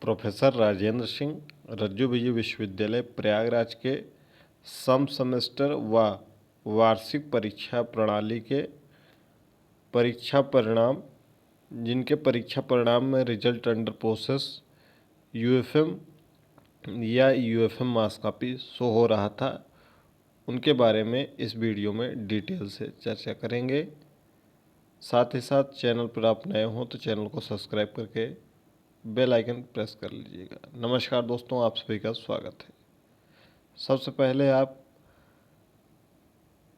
Professor Rajendra Singh रज्जू विजय विश्वविद्यालय प्रयागराज के सम semester व वार्षिक परीक्षा प्रणाली के परीक्षा परिणाम, जिनके परीक्षा परिणाम में रिजल्ट अंडर प्रोसेस यूएफएम या यूएफएम मास कॉपी शो हो रहा था, उनके बारे में इस वीडियो में डिटेल से चर्चा करेंगे। साथ ही साथ चैनल पर आप नए हों तो चैनल को सब्सक्राइब करके बेल आइकन प्रेस कर लीजिएगा। नमस्कार दोस्तों, आप सभी का स्वागत है। सबसे पहले आप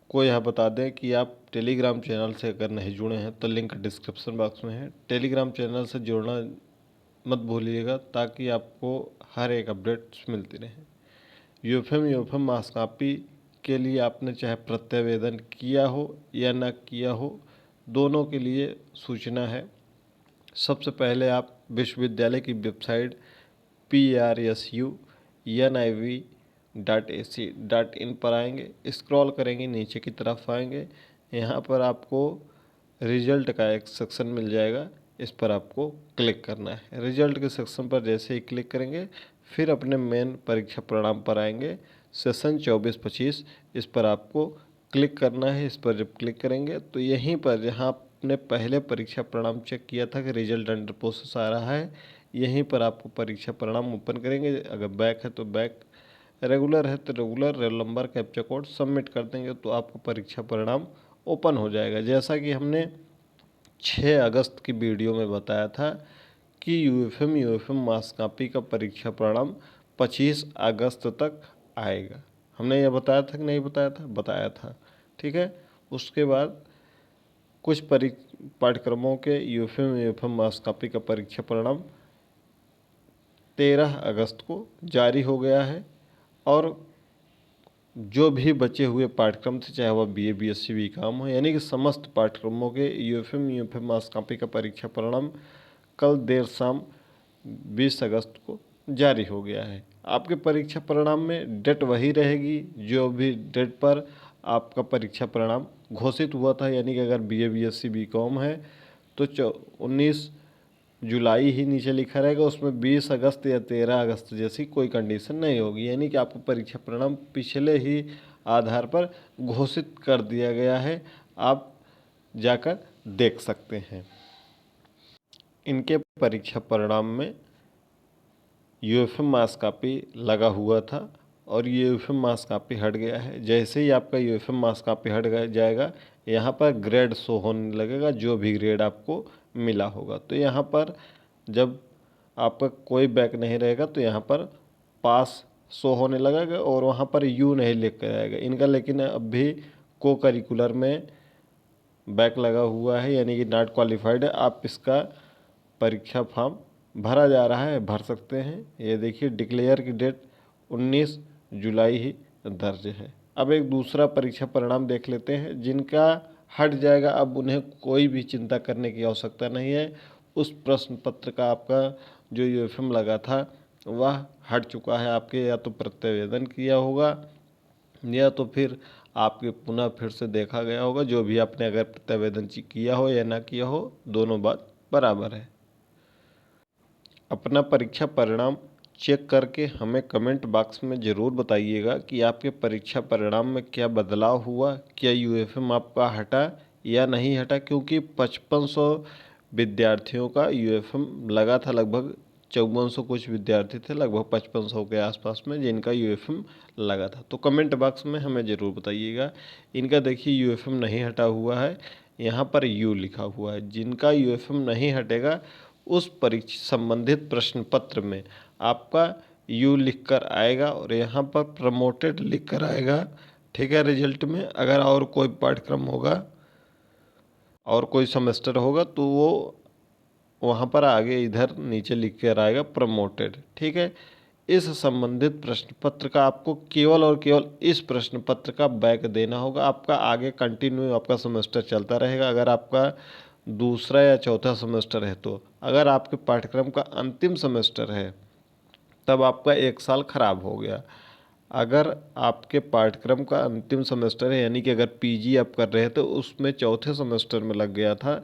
को यह बता दें कि आप टेलीग्राम चैनल से अगर नहीं जुड़े हैं तो लिंक डिस्क्रिप्शन बॉक्स में है। टेलीग्राम चैनल से जुड़ना मत भूलिएगा ताकि आपको हर एक अपडेट्स मिलती रहे। यूएफएम मास कॉपी के लिए आपने चाहे प्रत्यावेदन किया हो या न किया हो, दोनों के लिए सूचना है। सबसे पहले आप विश्वविद्यालय की वेबसाइट prsunniv.ac.in पर आएंगे, स्क्रॉल करेंगे, नीचे की तरफ आएंगे। यहाँ पर आपको रिजल्ट का एक सेक्शन मिल जाएगा, इस पर आपको क्लिक करना है। रिजल्ट के सेक्शन पर जैसे ही क्लिक करेंगे फिर अपने मेन परीक्षा परिणाम पर आएंगे, सेशन 24-25, इस पर आपको क्लिक करना है। इस पर जब क्लिक करेंगे तो यहीं पर जहाँ आपने पहले परीक्षा परिणाम चेक किया था कि रिजल्ट अंडर प्रोसेस आ रहा है, यहीं पर आपको परीक्षा परिणाम ओपन करेंगे। अगर बैक है तो बैक, रेगुलर है तो regular, roll number, captcha code submit कर देंगे तो आपका परीक्षा परिणाम ओपन हो जाएगा। जैसा कि हमने 6 अगस्त की वीडियो में बताया था कि यूएफएम मास कॉपी का परीक्षा परिणाम 25 अगस्त तक आएगा। हमने यह बताया था कि नहीं बताया था? बताया था, ठीक है। उसके बाद कुछ पाठ्यक्रमों के यूएफएम मास कॉपी का परीक्षा परिणाम 13 अगस्त को जारी हो गया है। और जो भी बचे हुए पाठ्यक्रम थे, चाहे वह बीए, बीएससी, बीकॉम हो, यानी कि समस्त पाठ्यक्रमों के यूएफएम मास कॉपी का परीक्षा परिणाम कल देर शाम 20 अगस्त को जारी हो गया है। आपके परीक्षा परिणाम में डेट वही रहेगी जो भी डेट पर आपका परीक्षा परिणाम घोषित हुआ था, यानी कि अगर बीए, बीएससी, बीकॉम है तो 19 जुलाई ही नीचे लिखा रहेगा, उसमें 20 अगस्त या 13 अगस्त जैसी कोई कंडीशन नहीं होगी। यानी कि आपको परीक्षा परिणाम पिछले ही आधार पर घोषित कर दिया गया है, आप जाकर देख सकते हैं। इनके परीक्षा परिणाम में यूएफएम मास कॉपी लगा हुआ था और यूएफएम मास कॉपी हट गया है। जैसे ही आपका यूएफएम मास कॉपी हट जाएगा, यहाँ पर ग्रेड शो होने लगेगा, जो भी ग्रेड आपको मिला होगा। तो यहाँ पर जब आपका कोई बैक नहीं रहेगा तो यहाँ पर पास शो होने लगेगा और वहाँ पर यू नहीं लिख कर आएगा इनका। लेकिन अभी को करिकुलर में बैक लगा हुआ है, यानी कि नॉट क्वालिफाइड है। आप इसका परीक्षा फॉर्म भरा जा रहा है, भर सकते हैं। ये देखिए डिक्लेयर की डेट 19 जुलाई ही दर्ज है। अब एक दूसरा परीक्षा परिणाम देख लेते हैं जिनका हट जाएगा। अब उन्हें कोई भी चिंता करने की आवश्यकता नहीं है। उस प्रश्न पत्र का आपका जो यूएफएम लगा था वह हट चुका है। आपके या तो प्रत्यावेदन किया होगा या तो फिर आपके पुनः फिर से देखा गया होगा। जो भी आपने अगर प्रत्यावेदन किया हो या ना किया हो, दोनों बात बराबर है। अपना परीक्षा परिणाम चेक करके हमें कमेंट बॉक्स में ज़रूर बताइएगा कि आपके परीक्षा परिणाम में क्या बदलाव हुआ, क्या यूएफएम आपका हटा या नहीं हटा। क्योंकि 5500 विद्यार्थियों का यूएफएम लगा था, लगभग 5400 कुछ विद्यार्थी थे, लगभग 5500 के आसपास में जिनका यूएफएम लगा था। तो कमेंट बॉक्स में हमें ज़रूर बताइएगा। इनका देखिए यूएफएम नहीं हटा हुआ है, यहाँ पर यू लिखा हुआ है। जिनका यूएफएम नहीं हटेगा उस परीक्षा संबंधित प्रश्न पत्र में आपका यू लिख कर आएगा और यहाँ पर प्रमोटेड लिख कर आएगा, ठीक है। रिजल्ट में अगर और कोई पाठ्यक्रम होगा और कोई सेमेस्टर होगा तो वो वहाँ पर आगे इधर नीचे लिख कर आएगा प्रमोटेड, ठीक है। इस संबंधित प्रश्न पत्र का आपको केवल और केवल इस प्रश्न पत्र का बैक देना होगा। आपका आगे कंटिन्यू आपका सेमेस्टर चलता रहेगा। अगर आपका दूसरा या चौथा सेमेस्टर है तो, अगर आपके पाठ्यक्रम का अंतिम सेमेस्टर है तब आपका 1 साल खराब हो गया। अगर आपके पाठ्यक्रम का अंतिम सेमेस्टर है, यानी कि अगर पीजी आप कर रहे हैं तो उसमें चौथे सेमेस्टर में लग गया था,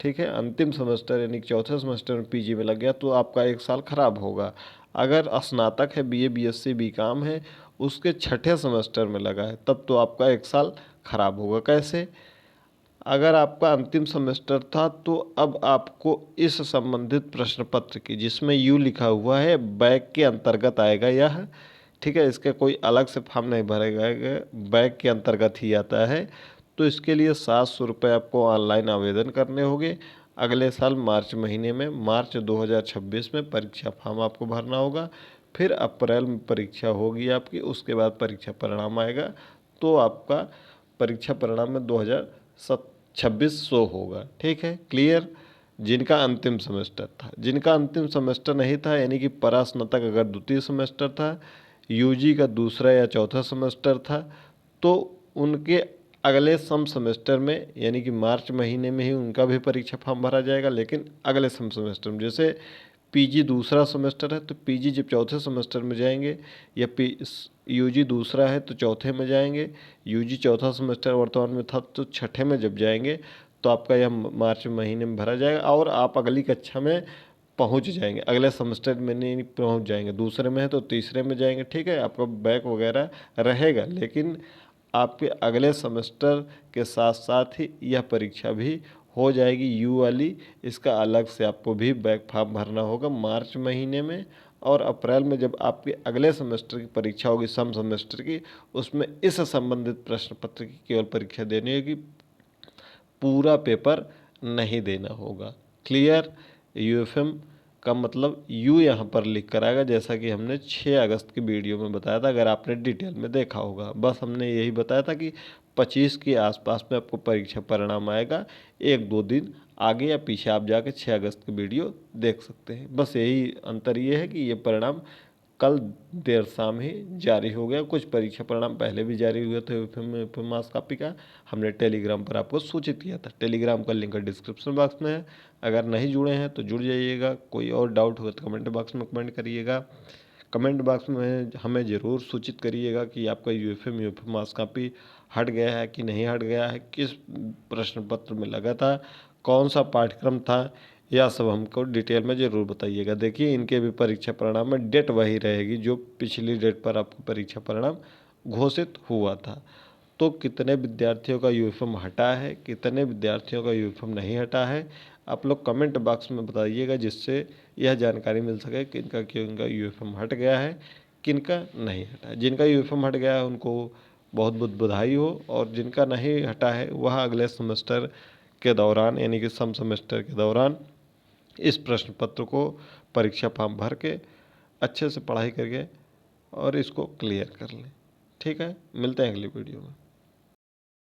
ठीक है, अंतिम सेमेस्टर यानी कि चौथे सेमेस्टर में पीजी में लग गया तो आपका एक साल खराब होगा। अगर स्नातक है, बीए, बीएससी, बीकॉम है, उसके छठे सेमेस्टर में लगा है तब तो आपका एक साल खराब होगा। कैसे? अगर आपका अंतिम सेमेस्टर था तो अब आपको इस संबंधित प्रश्न पत्र की, जिसमें यू लिखा हुआ है, बैक के अंतर्गत आएगा यह, ठीक है, इसके कोई अलग से फॉर्म नहीं भरेगा, बैक के अंतर्गत ही आता है। तो इसके लिए 700 रुपये आपको ऑनलाइन आवेदन करने होंगे। अगले साल मार्च महीने में, मार्च 2026 में परीक्षा फॉर्म आपको भरना होगा। फिर अप्रैल में परीक्षा होगी आपकी, उसके बाद परीक्षा परिणाम आएगा। तो आपका परीक्षा परिणाम में 2026 शो होगा। ठीक है, क्लियर? जिनका अंतिम सेमेस्टर था, जिनका अंतिम सेमेस्टर नहीं था यानी कि परास्नातक अगर द्वितीय सेमेस्टर था, यूजी का दूसरा या चौथा सेमेस्टर था, तो उनके अगले सम सेमेस्टर में यानी कि मार्च महीने में ही उनका भी परीक्षा फॉर्म भरा जाएगा, लेकिन अगले सम सेमेस्टर में। जैसे पीजी दूसरा सेमेस्टर है तो पीजी जब चौथे सेमेस्टर में जाएंगे, या यूजी दूसरा है तो चौथे में जाएंगे, यूजी चौथा सेमेस्टर वर्तमान में था तो छठे में जब जाएंगे तो आपका यह मार्च महीने में भरा जाएगा और आप अगली कक्षा में पहुंच जाएंगे, अगले सेमेस्टर में नहीं पहुंच जाएंगे। दूसरे में है तो तीसरे में जाएंगे। ठीक है, आपका बैक वगैरह रहेगा, लेकिन आपके अगले सेमेस्टर के साथ साथ ही यह परीक्षा भी हो जाएगी, यू वाली। इसका अलग से आपको भी बैक फॉर्म भरना होगा मार्च महीने में, और अप्रैल में जब आपके अगले सेमेस्टर की परीक्षा होगी, सम सेमेस्टर की, उसमें इस संबंधित प्रश्न पत्र की केवल परीक्षा देनी होगी, पूरा पेपर नहीं देना होगा। क्लियर? यूएफएम का मतलब यू यहाँ पर लिख कर आएगा, जैसा कि हमने 6 अगस्त की वीडियो में बताया था, अगर आपने डिटेल में देखा होगा। बस हमने यही बताया था कि 25 के आसपास में आपको परीक्षा परिणाम आएगा, 1-2 दिन आगे या पीछे आप जाके 6 अगस्त की वीडियो देख सकते हैं। बस यही अंतर ये है कि ये परिणाम कल देर शाम ही जारी हो गया। कुछ परीक्षा परिणाम पहले भी जारी हुए थे यूपीएससी मास कॉपी का, हमने टेलीग्राम पर आपको सूचित किया था। टेलीग्राम का लिंक डिस्क्रिप्शन बॉक्स में है, अगर नहीं जुड़े हैं तो जुड़ जाइएगा। कोई और डाउट होगा तो कमेंट बॉक्स में कमेंट करिएगा। कमेंट बॉक्स में हमें ज़रूर सूचित करिएगा कि आपका यूपीएससी मास कॉपी हट गया है कि नहीं हट गया है, किस प्रश्न पत्र में लगा था, कौन सा पाठ्यक्रम था, यह सब हमको डिटेल में ज़रूर बताइएगा। देखिए, इनके भी परीक्षा परिणाम में डेट वही रहेगी जो पिछली डेट पर आपको परीक्षा परिणाम घोषित हुआ था। तो कितने विद्यार्थियों का यूनिफॉर्म हटा है, कितने विद्यार्थियों का यूनिफॉर्म नहीं हटा है, आप लोग कमेंट बॉक्स में बताइएगा, जिससे यह जानकारी मिल सके कि इनका क्यों इनका यूनिफॉर्म हट गया है, किनका नहीं हटा है। जिनका यूनिफॉर्म हट गया है उनको बहुत बहुत बधाई हो, और जिनका नहीं हटा है वह अगले सेमेस्टर के दौरान यानी कि सम सेमेस्टर के दौरान इस प्रश्न पत्र को परीक्षा फॉर्म भर के अच्छे से पढ़ाई करके और इसको क्लियर कर लें। ठीक है, मिलते हैं अगली वीडियो में।